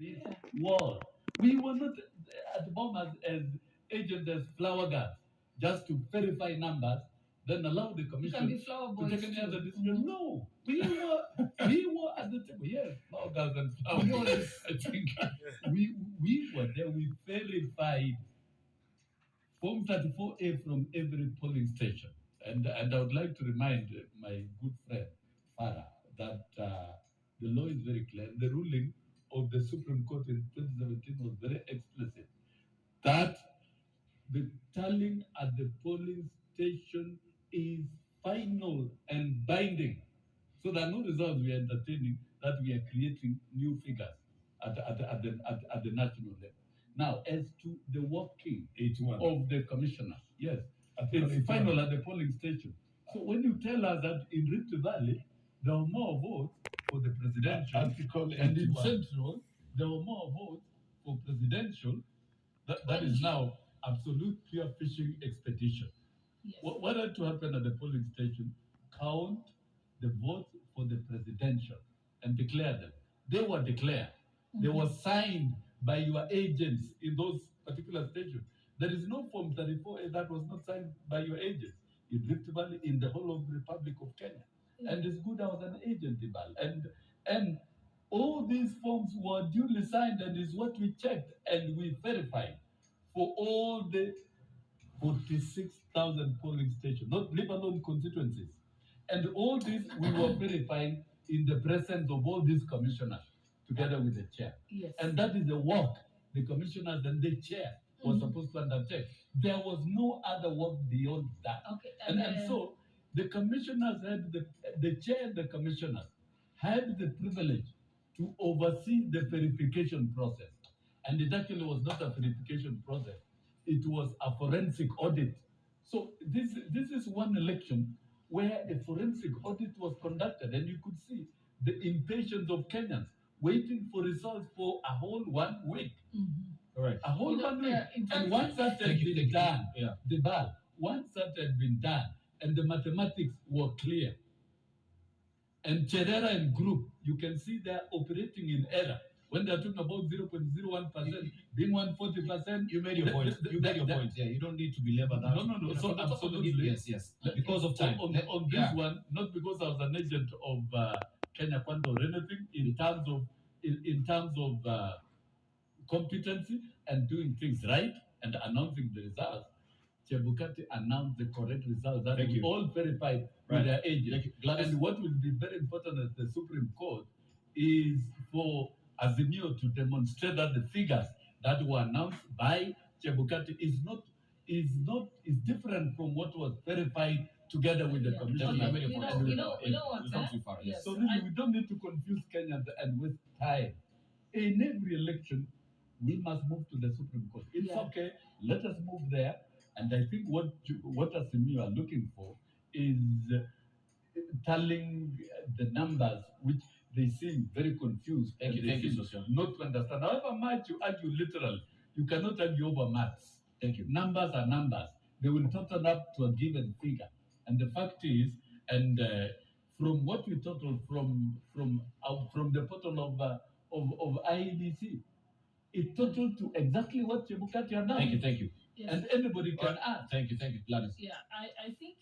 this war. We were not at the moment as agents, as flower girls, just to verify numbers, then allow the commission to take any other decision. No, we were at the table. Yes, flower girls and flower boys. I think we were there. We verified Form 34A from every polling station. And I would like to remind my good friend Farah that the law is very clear. The ruling of the Supreme Court in 2017 was very explicit that the tallying at the polling station is final and binding. So there are no results we are entertaining that we are creating new figures at the national level. Now, as to the working 81 of the commissioner, yes, it's final at the polling station. So when you tell us that in Rift Valley, there were more votes for the presidential, and in Central, there were more votes for presidential, that is now absolute pure fishing expedition. Yes. What had to happen at the polling station? Count the votes for the presidential and declare them. They were declared. They were signed by your agents in those particular stations. There is no Form 34A that was not signed by your agents in Rift Valley, in the whole of the Republic of Kenya. And it's good I was an agent in Val. And all these forms were duly signed, and is what we checked and we verified for all the 46,000 polling stations, not leave alone constituencies. And all this we were verifying in the presence of all these commissioners together with the chair. Yes. And that is the work the commissioners and the chair was supposed to undertake. There was no other work beyond that. Okay. And so the commissioners had the chair and the commissioners had the privilege to oversee the verification process. And it actually was not a verification process. It was a forensic audit. So this is one election where a forensic audit was conducted, and you could see the impatience of Kenyans waiting for results for a whole 1 week. All right. A whole 1 week. And once that had been done, the bar, once that had been done, and the mathematics were clear, and Cherera and group, you can see they're operating in error. When they're talking about 0.01% being 140%, you made your point. You made your point. Yeah, you don't need to belabor that. No. So absolutely, yes. Because of time. On this one, not because I was an agent of Kenya Kwanza or anything, in terms of competency and doing things right and announcing the results. Chebukati announced the correct results that we all verified with their agents. And what will be very important at the Supreme Court is for Azimio to demonstrate that the figures that were announced by Chebukati is different from what was verified together with the commission. You know what? So really, we don't need to confuse Kenyans and waste time. In every election, we must move to the Supreme Court. It's okay. Let us move there. And I think what Azimio are looking for is telling the numbers, which they seem very confused. Thank you, Social. Not to understand. However much you argue literal, you cannot argue over maths. Thank you. Numbers are numbers. They will total up to a given figure. And the fact is, and from what we total from the portal of IEBC, it totaled to exactly what Chebukati announced. Thank you. Yes. And anybody can add. Thank you, Gladys. Yeah, I think.